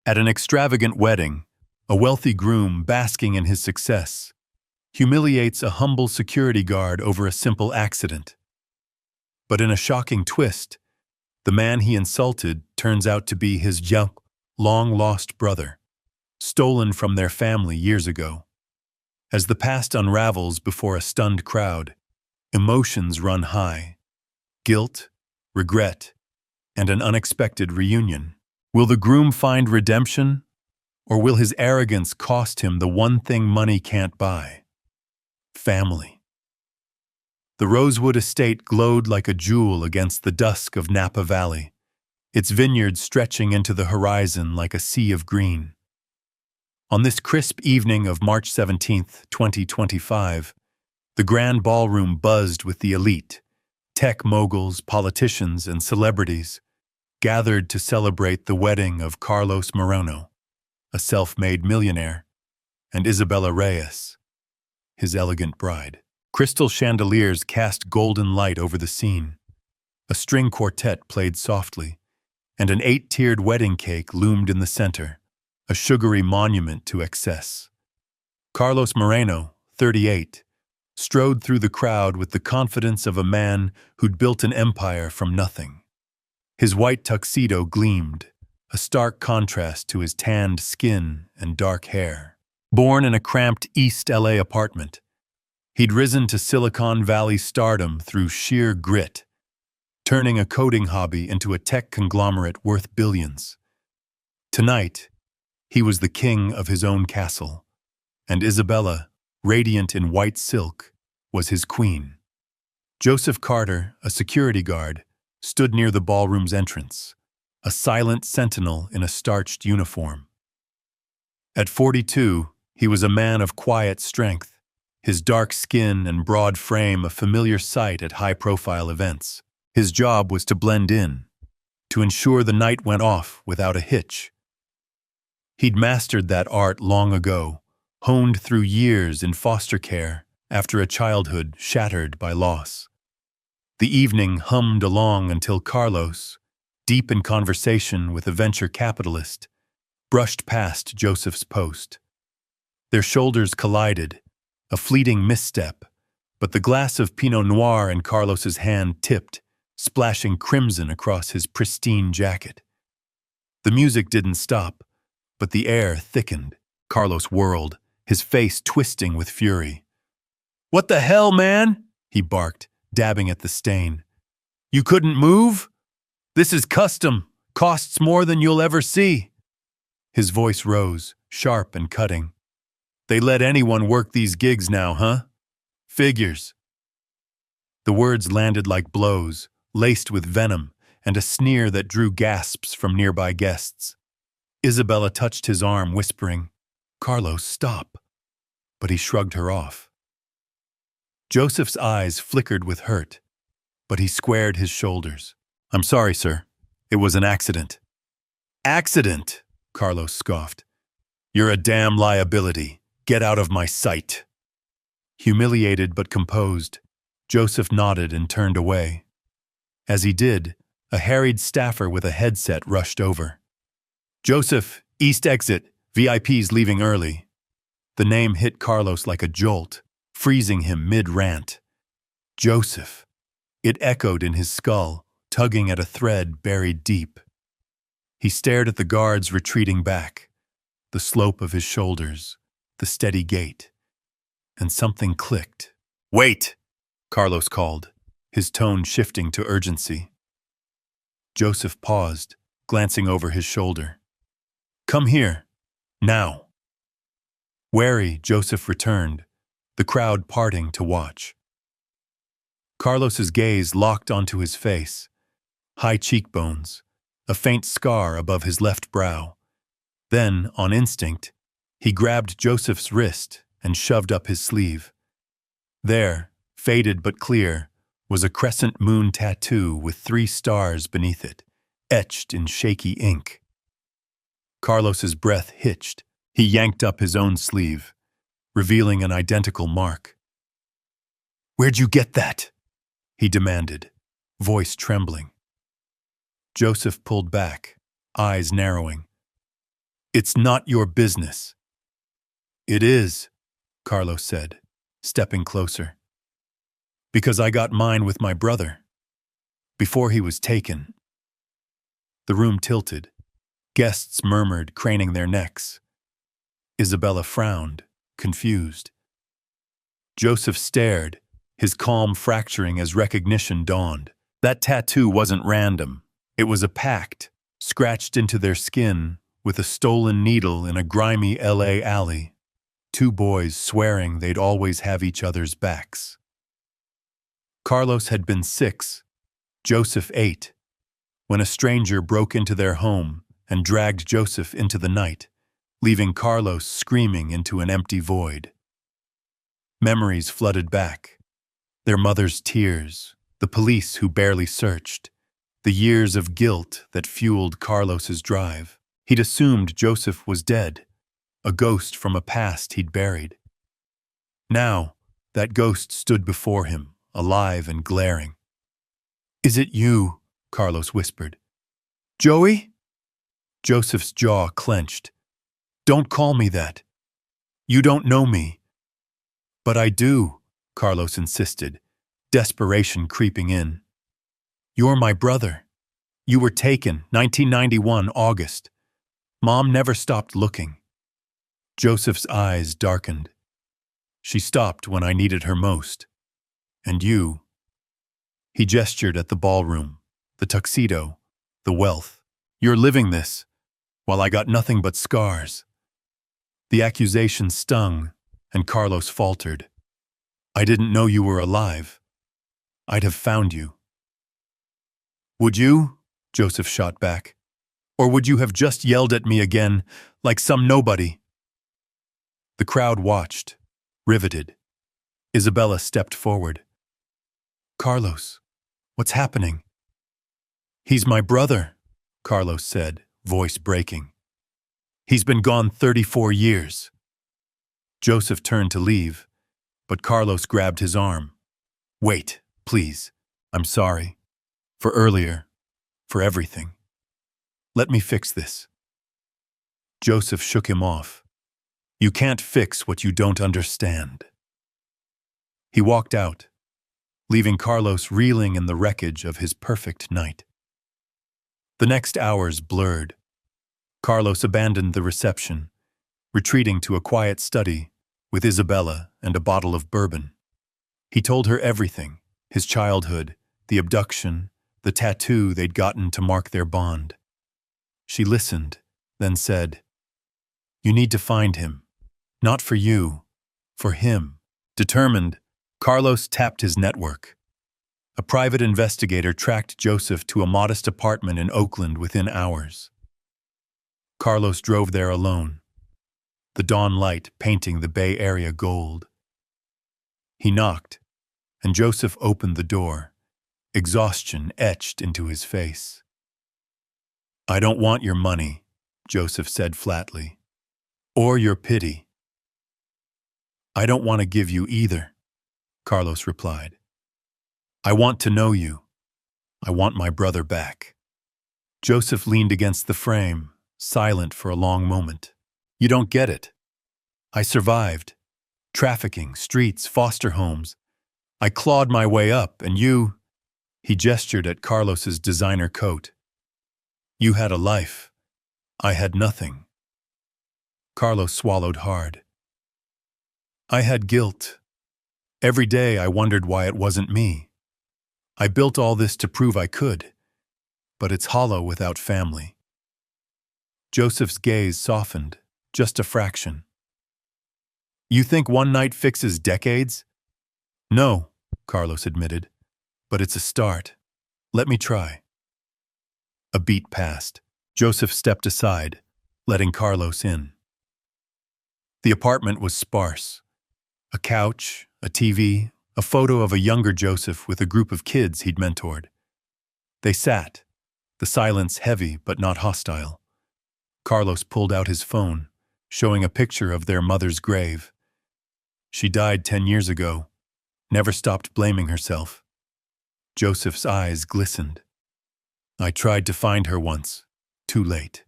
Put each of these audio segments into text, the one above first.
At an extravagant wedding, a wealthy groom basking in his success humiliates a humble security guard over a simple accident. But in a shocking twist, the man he insulted turns out to be his young, long-lost brother, stolen from their family years ago. As the past unravels before a stunned crowd, emotions run high. Guilt, regret, and an unexpected reunion. Will the groom find redemption, or will his arrogance cost him the one thing money can't buy? Family. The Rosewood estate glowed like a jewel against the dusk of Napa Valley, its vineyards stretching into the horizon like a sea of green. On this crisp evening of March 17, 2025, the grand ballroom buzzed with the elite, tech moguls, politicians, and celebrities, gathered to celebrate the wedding of Carlos Moreno, a self-made millionaire, and Isabella Reyes, his elegant bride. Crystal chandeliers cast golden light over the scene. A string quartet played softly, and an 8-tiered wedding cake loomed in the center, a sugary monument to excess. Carlos Moreno, 38, strode through the crowd with the confidence of a man who'd built an empire from nothing. His white tuxedo gleamed, a stark contrast to his tanned skin and dark hair. Born in a cramped East LA apartment, he'd risen to Silicon Valley stardom through sheer grit, turning a coding hobby into a tech conglomerate worth billions. Tonight, he was the king of his own castle, and Isabella, radiant in white silk, was his queen. Joseph Carter, a security guard, stood near the ballroom's entrance, a silent sentinel in a starched uniform. At 42, he was a man of quiet strength, his dark skin and broad frame a familiar sight at high-profile events. His job was to blend in, to ensure the night went off without a hitch. He'd mastered that art long ago, honed through years in foster care after a childhood shattered by loss. The evening hummed along until Carlos, deep in conversation with a venture capitalist, brushed past Joseph's post. Their shoulders collided, a fleeting misstep, but the glass of Pinot Noir in Carlos's hand tipped, splashing crimson across his pristine jacket. The music didn't stop, but the air thickened. Carlos whirled, his face twisting with fury. "What the hell, man?" he barked, dabbing at the stain. "You couldn't move? This is custom, costs more than you'll ever see." His voice rose, sharp and cutting. "They let anyone work these gigs now, huh? Figures." The words landed like blows, laced with venom and a sneer that drew gasps from nearby guests. Isabella touched his arm, whispering, "Carlos, stop." But he shrugged her off. Joseph's eyes flickered with hurt, but he squared his shoulders. "I'm sorry, sir. It was an accident." "Accident?" Carlos scoffed. "You're a damn liability. Get out of my sight." Humiliated but composed, Joseph nodded and turned away. As he did, a harried staffer with a headset rushed over. "Joseph, east exit, VIPs leaving early." The name hit Carlos like a jolt, freezing him mid-rant. Joseph. It echoed in his skull, tugging at a thread buried deep. He stared at the guards retreating back, the slope of his shoulders, the steady gait, and something clicked. "Wait!" Carlos called, his tone shifting to urgency. Joseph paused, glancing over his shoulder. "Come here. Now." Wary, Joseph returned, the crowd parting to watch. Carlos's gaze locked onto his face, high cheekbones, a faint scar above his left brow. Then, on instinct, he grabbed Joseph's wrist and shoved up his sleeve. There, faded but clear, was a crescent moon tattoo with 3 stars beneath it, etched in shaky ink. Carlos's breath hitched. He yanked up his own sleeve, revealing an identical mark. "Where'd you get that?" he demanded, voice trembling. Joseph pulled back, eyes narrowing. It's not your business. It is, Carlos said, stepping closer. Because I got mine with my brother. Before he was taken. The room tilted. Guests murmured, craning their necks. Isabella frowned, confused. Joseph stared, his calm fracturing as recognition dawned. That tattoo wasn't random. It was a pact, scratched into their skin with a stolen needle in a grimy LA alley. Two boys swearing they'd always have each other's backs. Carlos had been 6, Joseph 8, when a stranger broke into their home and dragged Joseph into the night, leaving Carlos screaming into an empty void. Memories flooded back. Their mother's tears, the police who barely searched, the years of guilt that fueled Carlos's drive. He'd assumed Joseph was dead, a ghost from a past he'd buried. Now, that ghost stood before him, alive and glaring. "Is it you?" Carlos whispered. "Joey?" Joseph's jaw clenched. "Don't call me that. You don't know me." "But I do," Carlos insisted, desperation creeping in. "You're my brother. You were taken, 1991, August. Mom never stopped looking." Joseph's eyes darkened. "She stopped when I needed her most. And you." He gestured at the ballroom, the tuxedo, the wealth. "You're living this, while I got nothing but scars." The accusation stung, and Carlos faltered. "I didn't know you were alive. I'd have found you." "Would you?" Joseph shot back. "Or would you have just yelled at me again, like some nobody?" The crowd watched, riveted. Isabella stepped forward. "Carlos, what's happening?" "He's my brother," Carlos said, voice breaking. "He's been gone 34 years. Joseph turned to leave, but Carlos grabbed his arm. "Wait, please. I'm sorry. For earlier. For everything. Let me fix this." Joseph shook him off. "You can't fix what you don't understand." He walked out, leaving Carlos reeling in the wreckage of his perfect night. The next hours blurred. Carlos abandoned the reception, retreating to a quiet study with Isabella and a bottle of bourbon. He told her everything, his childhood, the abduction, the tattoo they'd gotten to mark their bond. She listened, then said, "You need to find him. Not for you, for him." Determined, Carlos tapped his network. A private investigator tracked Joseph to a modest apartment in Oakland within hours. Carlos drove there alone, the dawn light painting the Bay Area gold. He knocked, and Joseph opened the door, exhaustion etched into his face. "I don't want your money," Joseph said flatly, "or your pity." "I don't want to give you either," Carlos replied. "I want to know you. I want my brother back." Joseph leaned against the frame, silent for a long moment. "You don't get it. I survived. Trafficking, streets, foster homes. I clawed my way up, and you—" He gestured at Carlos's designer coat. "You had a life. I had nothing." Carlos swallowed hard. "I had guilt. Every day I wondered why it wasn't me. I built all this to prove I could, but it's hollow without family." Joseph's gaze softened, just a fraction. "You think one night fixes decades?" "No," Carlos admitted, "but it's a start. Let me try." A beat passed. Joseph stepped aside, letting Carlos in. The apartment was sparse. A couch, a TV, a photo of a younger Joseph with a group of kids he'd mentored. They sat, the silence heavy but not hostile. Carlos pulled out his phone, showing a picture of their mother's grave. She died 10 years ago, never stopped blaming herself. Joseph's eyes glistened. "I tried to find her once, too late."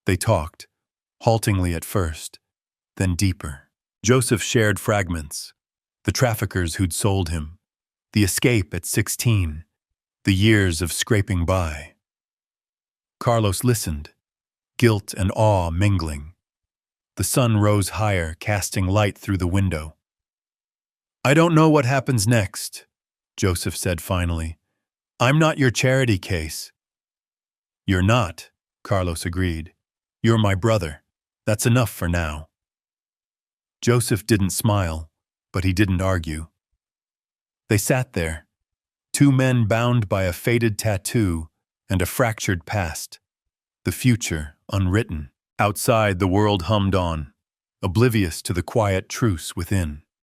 They talked, haltingly at first, then deeper. Joseph shared fragments, the traffickers who'd sold him, the escape at 16, the years of scraping by. Carlos listened, guilt and awe mingling. The sun rose higher, casting light through the window. "I don't know what happens next," Joseph said finally. "I'm not your charity case." "You're not," Carlos agreed. "You're my brother. That's enough for now." Joseph didn't smile, but he didn't argue. They sat there, two men bound by a faded tattoo and a fractured past, the future unwritten. Outside, the world hummed on, oblivious to the quiet truce within.